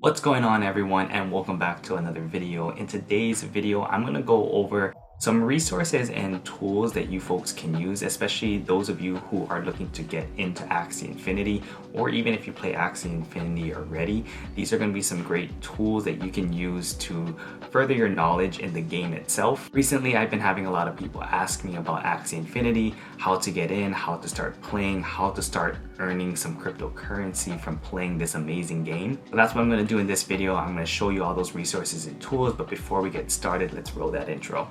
What's going on, everyone, and welcome back to another video. In today's video, I'm going to go over some resources and tools that you folks can use, especially those of you who are looking to get into Axie Infinity, or even if you play Axie Infinity already. These are going to be some great tools that you can use to further your knowledge in the game itself. Recently, I've been having a lot of people ask me about Axie Infinity, how to get in, how to start playing, how to start earning some cryptocurrency from playing this amazing game. So that's what I'm going to do in this video. I'm going to show you all those resources and tools, but before we get started, let's roll that intro.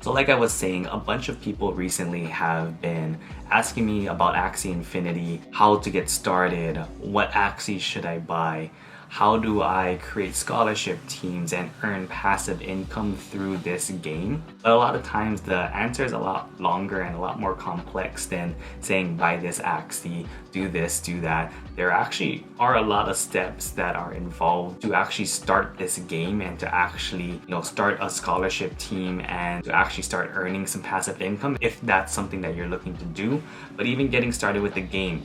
So like I was saying, a bunch of people recently have been asking me about Axie Infinity, how to get started, what Axies should I buy, how do I create scholarship teams and earn passive income through this game? But a lot of times the answer is a lot longer and a lot more complex than saying buy this Axie, do this, do that. There actually are a lot of steps that are involved to actually start this game and to actually, start a scholarship team and to actually start earning some passive income if that's something that you're looking to do. But even getting started with the game,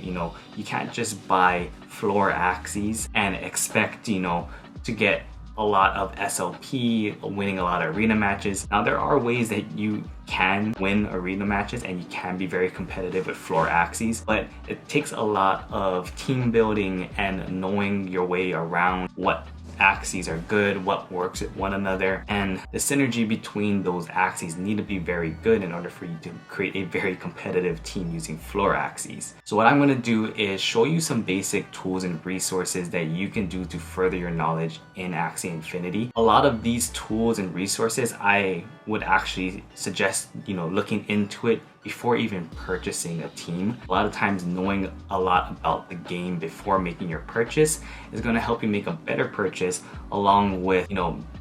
you can't just buy floor Axies and expect, to get a lot of SLP, winning a lot of arena matches. Now there are ways that you can win arena matches and you can be very competitive with floor Axies, but it takes a lot of team building and knowing your way around what Axies are good, what works with one another, and the synergy between those Axies need to be very good in order for you to create a very competitive team using floor Axies. So what I'm going to do is show you some basic tools and resources that you can do to further your knowledge in Axie Infinity. A lot of these tools and resources I would actually suggest looking into it before even purchasing a team. A lot of times knowing a lot about the game before making your purchase is going to help you make a better purchase, along with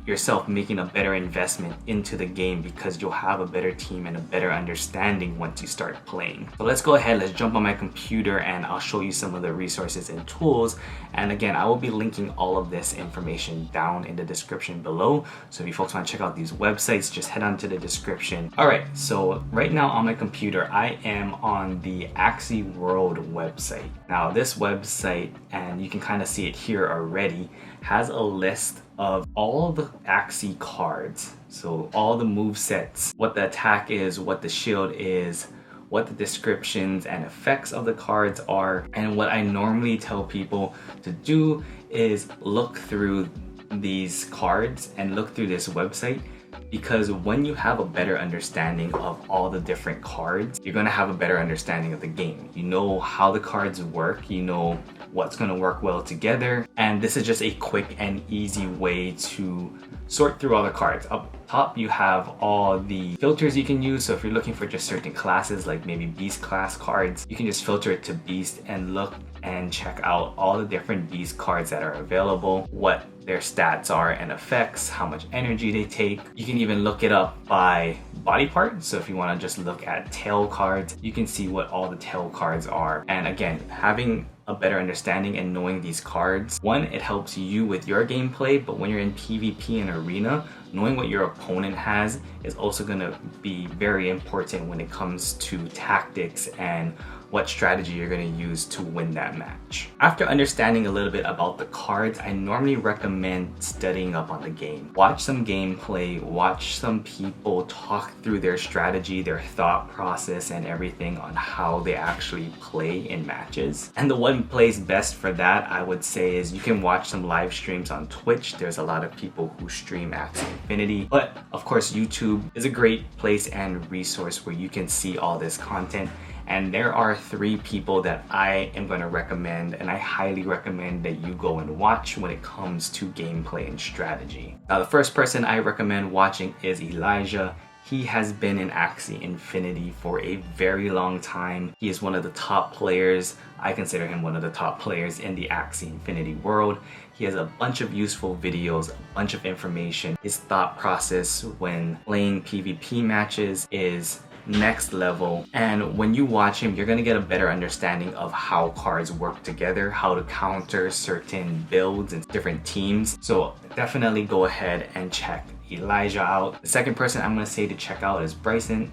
yourself making a better investment into the game, because you'll have a better team and a better understanding once you start playing. So let's go ahead, let's jump on my computer and I'll show you some of the resources and tools. And again, I will be linking all of this information down in the description below. So if you folks want to check out these websites, just head on to the description. All right, so right now on my computer, I am on the Axie World website. Now this website, and you can kind of see it here already, has a list of all the Axie cards. So all the move sets, what the attack is, what the shield is, what the descriptions and effects of the cards are. And what I normally tell people to do is look through these cards and look through this website, because when you have a better understanding of all the different cards, you're going to have a better understanding of the game. You know how the cards work, you know what's going to work well together, and this is just a quick and easy way to sort through all the cards. Up top you have all the filters you can use. So if you're looking for just certain classes, like maybe beast class cards, you can just filter it to beast and look and check out all the different beast cards that are available, what their stats are and effects, how much energy they take. You can even look it up by body part. So if you want to just look at tail cards, you can see what all the tail cards are. And again, having a better understanding and knowing these cards, one, it helps you with your gameplay, but when you're in PvP and arena, knowing what your opponent has is also going to be very important when it comes to tactics and what strategy you're going to use to win that match. After understanding a little bit about the cards, I normally recommend studying up on the game. Watch some gameplay, watch some people talk through their strategy, their thought process, and everything on how they actually play in matches. And the one place best for that, I would say, is you can watch some live streams on Twitch. There's a lot of people who stream Axie Infinity, but of course YouTube is a great place and resource where you can see all this content. And there are 3 people that I am going to recommend, and I highly recommend that you go and watch when it comes to gameplay and strategy. Now, the first person I recommend watching is Elijah. He has been in Axie Infinity for a very long time. He is one of the top players. I consider him one of the top players in the Axie Infinity world. He has a bunch of useful videos, a bunch of information. His thought process when playing PvP matches is next level, and when you watch him, you're going to get a better understanding of how cards work together, how to counter certain builds and different teams. So definitely go ahead and check Elijah out. The second person I'm going to say to check out is Brycent.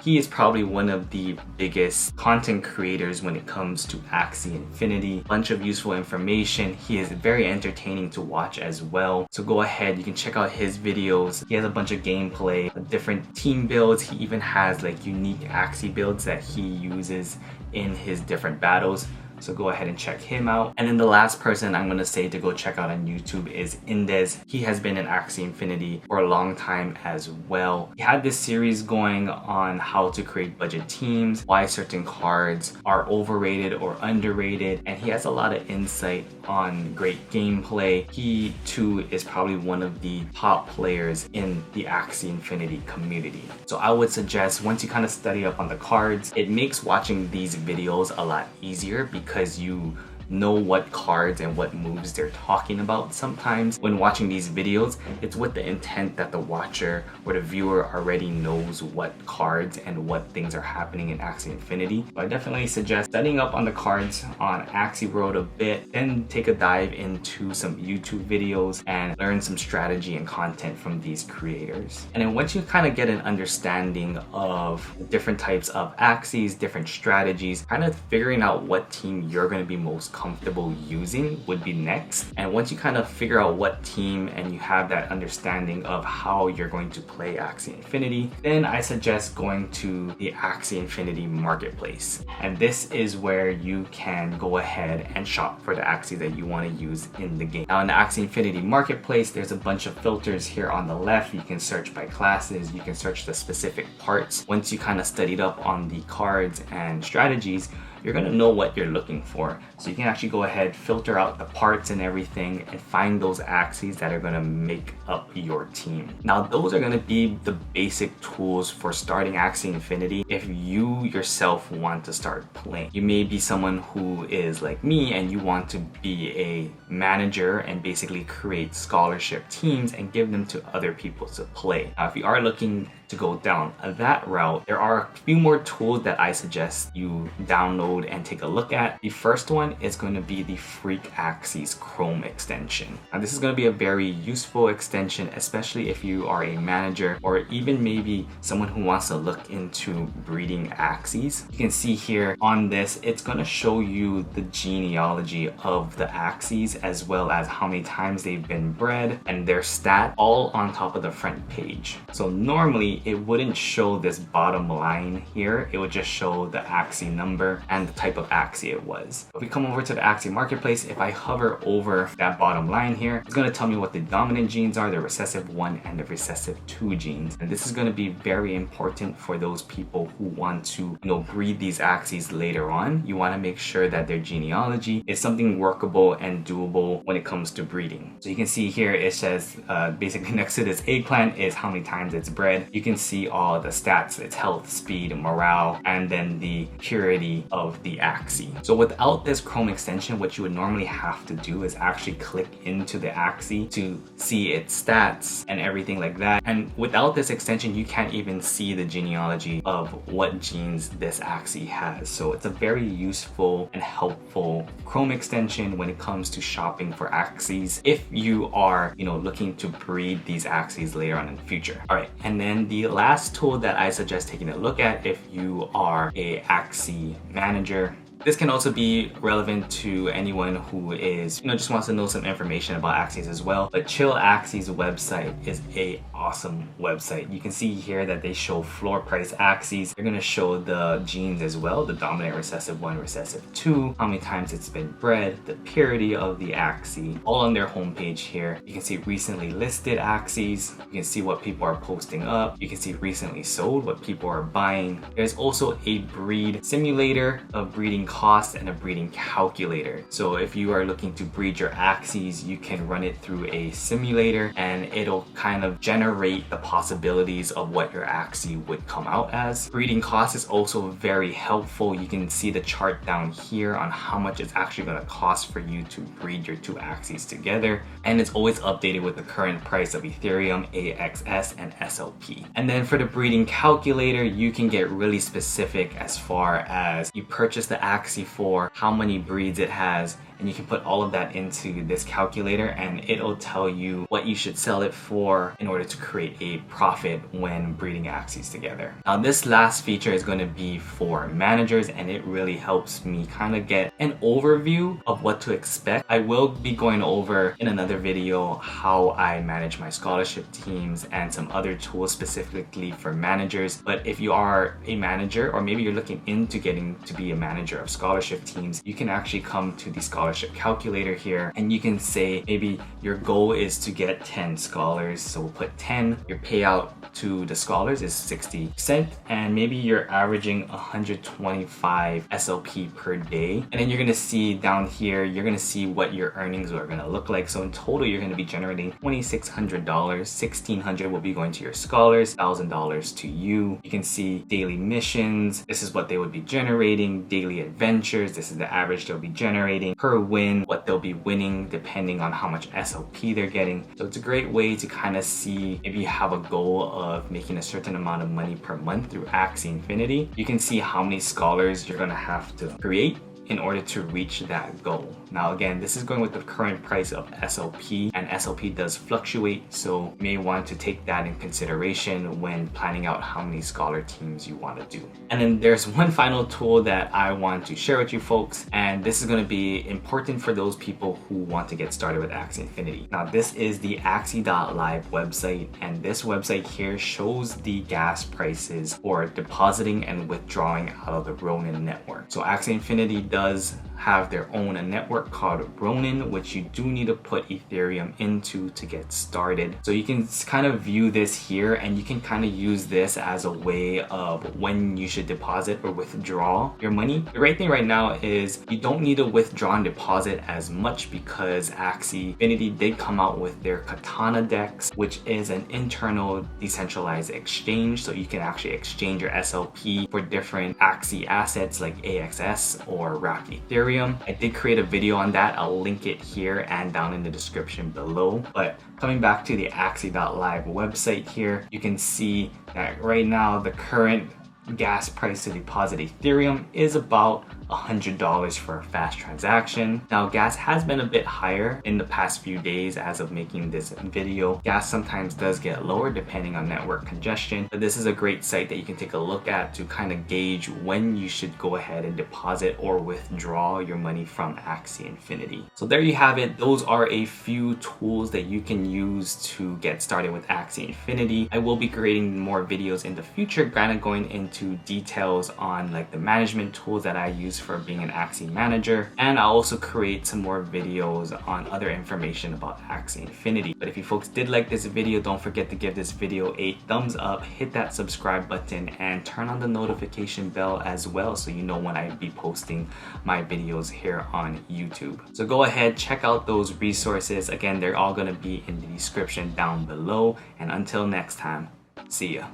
He is probably one of the biggest content creators when it comes to Axie Infinity. Bunch of useful information. He is very entertaining to watch as well. So go ahead, you can check out his videos. He has a bunch of gameplay, different team builds. He even has like unique Axie builds that he uses in his different battles. So go ahead and check him out. And then the last person I'm gonna say to go check out on YouTube is Indes. He has been in Axie Infinity for a long time as well. He had this series going on how to create budget teams, why certain cards are overrated or underrated, and he has a lot of insight on great gameplay. He too is probably one of the top players in the Axie Infinity community. So I would suggest once you kind of study up on the cards, it makes watching these videos a lot easier because you know what cards and what moves they're talking about. Sometimes when watching these videos, it's with the intent that the watcher or the viewer already knows what cards and what things are happening in Axie Infinity. But I definitely suggest studying up on the cards on Axie World a bit, then take a dive into some YouTube videos and learn some strategy and content from these creators. And then once you kind of get an understanding of different types of Axies, different strategies, kind of figuring out what team you're going to be most comfortable using would be next. And once you kind of figure out what team and you have that understanding of how you're going to play Axie Infinity, then I suggest going to the Axie Infinity Marketplace. And this is where you can go ahead and shop for the Axies that you want to use in the game. Now in the Axie Infinity Marketplace, there's a bunch of filters here on the left. You can search by classes, you can search the specific parts. Once you kind of studied up on the cards and strategies, you're gonna know what you're looking for. So you can actually go ahead, filter out the parts and everything and find those Axies that are gonna make up your team. Now those are gonna be the basic tools for starting Axie Infinity if you yourself want to start playing. You may be someone who is like me and you want to be a manager and basically create scholarship teams and give them to other people to play. Now if you are looking to go down that route, there are a few more tools that I suggest you download and take a look at. The first one is going to be the Freak Axies Chrome extension. Now this is going to be a very useful extension, especially if you are a manager or even maybe someone who wants to look into breeding Axies. You can see here on this, it's going to show you the genealogy of the Axies as well as how many times they've been bred and their stat all on top of the front page. So normally it wouldn't show this bottom line here. It would just show the Axie number and the type of Axie it was. If we come over to the Axie Marketplace, if I hover over that bottom line here, it's going to tell me what the dominant genes are, the recessive 1 and the recessive 2 genes. And this is going to be very important for those people who want to, breed these Axies later on. You want to make sure that their genealogy is something workable and doable when it comes to breeding. So you can see here it says basically next to this eggplant is how many times it's bred. You can see all the stats, its health, speed, morale, and then the purity of the Axie. So without this Chrome extension, what you would normally have to do is actually click into the Axie to see its stats and everything like that. And without this extension, you can't even see the genealogy of what genes this Axie has. So it's a very useful and helpful Chrome extension when it comes to shopping for Axies if you are, looking to breed these Axies later on in the future. All right, and then the last tool that I suggest taking a look at if you are a Axie manager. This can also be relevant to anyone who is, just wants to know some information about Axies as well. But Chill Axie's website is a awesome website. You can see here that they show floor price Axies. They're going to show the genes as well, the dominant recessive 1, recessive 2, how many times it's been bred, the purity of the Axie, all on their homepage here. You can see recently listed Axies. You can see what people are posting up. You can see recently sold, what people are buying. There's also a breed simulator of breeding cost and a breeding calculator. So if you are looking to breed your Axies, you can run it through a simulator and it'll kind of generate the possibilities of what your Axie would come out as. Breeding cost is also very helpful. You can see the chart down here on how much it's actually going to cost for you to breed your two Axies together. And it's always updated with the current price of Ethereum, AXS, and SLP. And then for the breeding calculator, you can get really specific as far as you purchase the Axie for, how many breeds it has, and you can put all of that into this calculator, and it'll tell you what you should sell it for in order to create a profit when breeding Axies together. Now this last feature is going to be for managers, and it really helps me kind of get an overview of what to expect. I will be going over in another video how I manage my scholarship teams and some other tools specifically for managers. But if you are a manager, or maybe you're looking into getting to be a manager of scholarship teams, you can actually come to the scholarship calculator here, and you can say maybe your goal is to get 10 scholars. So we'll put 10. Your payout to the scholars is 60%, and maybe you're averaging 125 SLP per day. And then you're gonna see down here, you're gonna see what your earnings are gonna look like. So in total, you're gonna be generating $2,600. $1,600 will be going to your scholars, $1,000 to you. You can see daily missions. This is what they would be generating. Daily adventures. This is the average they'll be generating per win, what they'll be winning depending on how much SLP they're getting. So it's a great way to kind of see if you have a goal of making a certain amount of money per month through Axie Infinity. You can see how many scholars you're gonna have to create in order to reach that goal. Now again, this is going with the current price of SLP, and SLP does fluctuate, so you may want to take that in consideration when planning out how many scholar teams you want to do. And then there's one final tool that I want to share with you folks, and this is going to be important for those people who want to get started with Axie Infinity. Now this is the Axie.live website, and this website here shows the gas prices for depositing and withdrawing out of the Ronin network. So Axie Infinity does have their own network called Ronin, which you do need to put Ethereum into to get started. So you can kind of view this here, and you can kind of use this as a way of when you should deposit or withdraw your money. The right thing right now is you don't need to withdraw and deposit as much, because Axie Infinity did come out with their Katana DEX, which is an internal decentralized exchange. So you can actually exchange your SLP for different Axie assets like AXS or wrapped Ethereum. I did create a video on that. I'll link it here and down in the description below. But coming back to the Axie.live website here, you can see that right now the current gas price to deposit Ethereum is about $100 for a fast transaction. Now gas has been a bit higher in the past few days as of making this video. Gas sometimes does get lower depending on network congestion, but this is a great site that you can take a look at to kind of gauge when you should go ahead and deposit or withdraw your money from Axie Infinity. So there you have it. Those are a few tools that you can use to get started with Axie Infinity. I will be creating more videos in the future, kind of going into details on like the management tools that I use for being an Axie manager, and I'll also create some more videos on other information about Axie Infinity. But if you folks did like this video, don't forget to give this video a thumbs up, hit that subscribe button, and turn on the notification bell as well so you know when I be posting my videos here on YouTube. So go ahead, check out those resources. Again, they're all going to be in the description down below, and until next time, see ya.